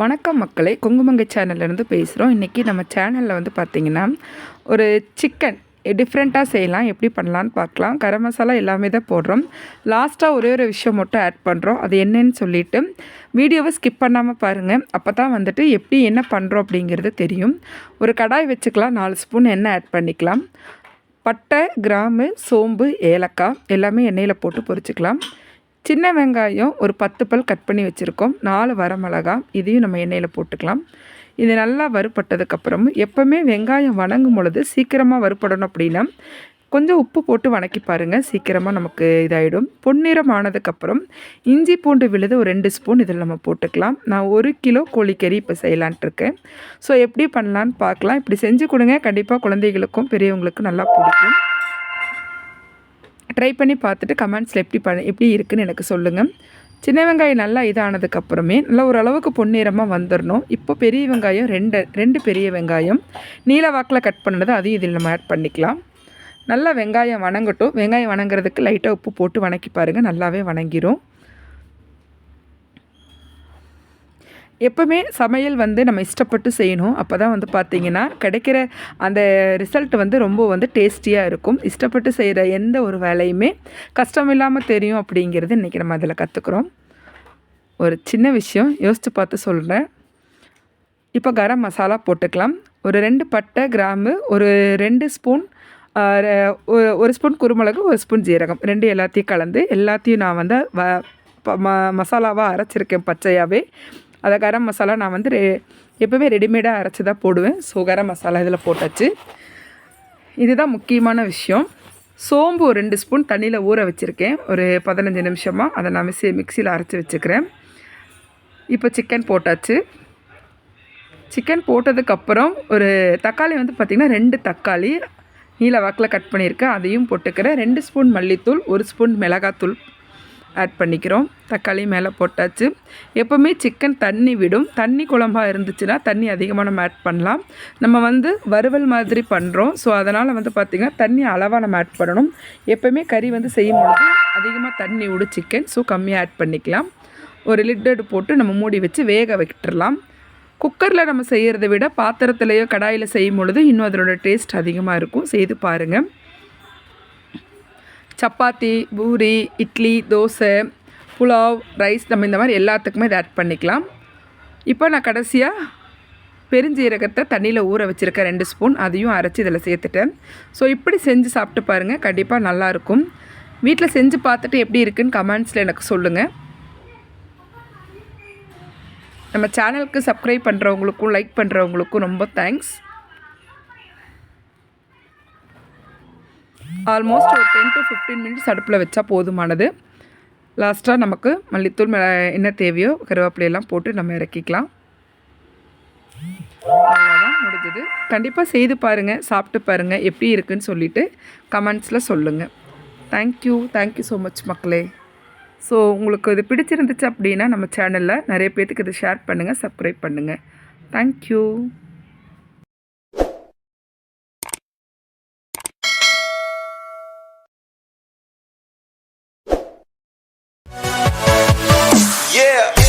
வணக்கம் மக்களே, குங்குமங்கை சேனல்லேருந்து பேசுகிறோம். இன்றைக்கி நம்ம சேனலில் வந்து பார்த்திங்கன்னா ஒரு சிக்கன் டிஃப்ரெண்ட்டாக செய்யலாம், எப்படி பண்ணலான்னு பார்க்கலாம். கரம் மசாலா எல்லாமே தான் போடுறோம். லாஸ்ட்டாக ஒரே ஒரு விஷயம் மட்டும் ஆட் பண்ணுறோம். அது என்னன்னு சொல்லிவிட்டு வீடியோவை ஸ்கிப் பண்ணாமல் பாருங்கள். அப்போ தான் வந்துட்டு எப்படி என்ன பண்ணுறோம் அப்படிங்கிறது தெரியும். ஒரு கடாய் வச்சுக்கலாம். 4 ஸ்பூன் எண்ணெய் ஆட் பண்ணிக்கலாம். பட்டை, கிராம்பு, சோம்பு, ஏலக்காய் எல்லாமே எண்ணெயில் போட்டு பொரிச்சிக்கலாம். சின்ன வெங்காயம் ஒரு 10 பல் கட் பண்ணி வச்சுருக்கோம். 4 வரமிளகாய் இதையும் நம்ம எண்ணெயில் போட்டுக்கலாம். இது நல்லா வறுபட்டதுக்கப்புறம் எப்போவுமே வெங்காயம் வணங்கும் பொழுது சீக்கிரமாக வறுபடணும் அப்படின்னா கொஞ்சம் உப்பு போட்டு வணக்கி பாருங்கள், சீக்கிரமாக நமக்கு இதாகிடும். பொன்னிறம் ஆனதுக்கப்புறம் இஞ்சி பூண்டு விழுது ஒரு 2 ஸ்பூன் இதில் நம்ம போட்டுக்கலாம். நான் 1 கிலோ கோழிக்கறி இப்போ செய்யலான்ட்டு இருக்கேன். ஸோ எப்படி பண்ணலான்னு பார்க்கலாம். இப்படி செஞ்சு கொடுங்க, கண்டிப்பாக குழந்தைகளுக்கும் பெரியவங்களுக்கும் நல்லா பிடிக்கும். ட்ரை பண்ணி பார்த்துட்டு கமெண்ட்ஸில் எப்படி இருக்குதுன்னு எனக்கு சொல்லுங்கள். சின்ன வெங்காயம் நல்லா இதானதுக்கப்புறமே நல்லா ஓரளவுக்கு பொன்னிறமாக வந்துடணும். இப்போ பெரிய வெங்காயம் ரெண்டு பெரிய வெங்காயம் நீல வாக்கில் கட் பண்ணது அதையும் இதில் நம்ம ஆட் பண்ணிக்கலாம். நல்லா வெங்காயம் வணங்கட்டும். வெங்காயம் வணங்குறதுக்கு லைட்டாக உப்பு போட்டு வணக்கி பாருங்கள், நல்லாவே வணங்கிரும். எப்போவுமே சமையல் வந்து நம்ம இஷ்டப்பட்டு செய்யணும். அப்போ தான் வந்து பார்த்திங்கன்னா கிடைக்கிற அந்த ரிசல்ட் வந்து ரொம்ப டேஸ்டியாக இருக்கும். இஷ்டப்பட்டு செய்கிற எந்த ஒரு வேலையுமே கஷ்டம் இல்லாமல் தெரியும் அப்படிங்கிறது இன்றைக்கி நம்ம அதில் கற்றுக்குறோம். ஒரு சின்ன விஷயம் யோசித்து பார்த்து சொல்கிறேன். இப்போ கரம் மசாலா போட்டுக்கலாம். ஒரு 2 பட்டை, கிராம்பு, ஒரு 2 ஸ்பூன், ஒரு ஸ்பூன் குருமிளகு, ஒரு ஸ்பூன் ஜீரகம், எல்லாத்தையும் கலந்து எல்லாத்தையும் நான் வந்து மசாலாவாக அரைச்சிருக்கேன் பச்சையாகவே. அதை கரம் மசாலா நான் வந்து எப்போவுமே ரெடிமேடாக அரைச்சி தான் போடுவேன். ஸோ கரம் மசாலா இதில் போட்டாச்சு. இதுதான் முக்கியமான விஷயம். சோம்பு ஒரு 2 ஸ்பூன் தண்ணியில் ஊற வச்சுருக்கேன். ஒரு 15 நிமிஷமாக அதை நான் மிக்சியில் அரைச்சி வச்சுக்கிறேன். இப்போ சிக்கன் போட்டாச்சு. சிக்கன் போட்டதுக்கப்புறம் ஒரு தக்காளி வந்து பார்த்திங்கன்னா 2 தக்காளி நீல வாக்கில் கட் பண்ணியிருக்கேன், அதையும் போட்டுக்கிறேன். 2 ஸ்பூன் மல்லித்தூள், 1 ஸ்பூன் மிளகாத்தூள் ஆட் பண்ணிக்கிறோம். தக்காளி மேலே போட்டாச்சு. எப்போவுமே சிக்கன் தண்ணி விடும். தண்ணி குழம்பாக இருந்துச்சுன்னா தண்ணி அதிகமாக நம்ம ஆட் பண்ணலாம். நம்ம வந்து வறுவல் மாதிரி பண்ணுறோம். ஸோ அதனால் வந்து பார்த்திங்கன்னா தண்ணி அளவாக நம்ம ஆட் பண்ணணும். எப்போவுமே கறி வந்து செய்யும்பொழுது அதிகமாக தண்ணி விடும் சிக்கன். ஸோ கம்மியாக ஆட் பண்ணிக்கலாம். ஒரு லிட்டடு போட்டு நம்ம மூடி வச்சு வேக விட்டுறலாம். குக்கரில் நம்ம செய்கிறத விட பாத்திரத்துலேயோ கடாயில் செய்யும் பொழுது இன்னும் அதோட டேஸ்ட் அதிகமாக இருக்கும். செய்து பாருங்கள். சப்பாத்தி, பூரி, இட்லி, தோசை, புலாவ், ரைஸ் நம்ம இந்த மாதிரி எல்லாத்துக்குமே இதை ஆட் பண்ணிக்கலாம். இப்போ நான் கடைசியாக பெருஞ்சீரகத்தை தண்ணியில் ஊற வச்சுருக்கேன் 2 ஸ்பூன், அதையும் அரைச்சி இதில் சேர்த்துட்டேன். ஸோ இப்படி செஞ்சு சாப்பிட்டு பாருங்கள், கண்டிப்பாக நல்லாயிருக்கும். வீட்டில் செஞ்சு பார்த்துட்டு எப்படி இருக்குன்னு கமெண்ட்ஸில் எனக்கு சொல்லுங்கள். நம்ம சேனலுக்கு சப்ஸ்கிரைப் பண்ணுறவங்களுக்கும் லைக் பண்ணுறவங்களுக்கும் ரொம்ப தேங்க்ஸ். ஆல்மோஸ்ட் ஒரு 10 to 15 மினிட்ஸ் அடுப்பில் வச்சா போதுமானது. லாஸ்ட்டாக நமக்கு மல்லித்தூள் என்ன தேவையோ கருவேப்பிலையெல்லாம் போட்டு நம்ம இறக்கிக்கலாம். அவ்வளோதான், முடிஞ்சது. கண்டிப்பாக செய்து பாருங்கள், சாப்பிட்டு பாருங்கள், எப்படி இருக்குதுன்னு சொல்லிவிட்டு கமெண்ட்ஸில் சொல்லுங்கள். தேங்க்யூ ஸோ மச் மக்களே. ஸோ உங்களுக்கு இது பிடிச்சிருந்துச்சு அப்படின்னா நம்ம சேனலில் நிறைய பேர்த்துக்கு இதை ஷேர் பண்ணுங்கள், சப்ஸ்கிரைப் பண்ணுங்கள். தேங்க்யூ. Yeah.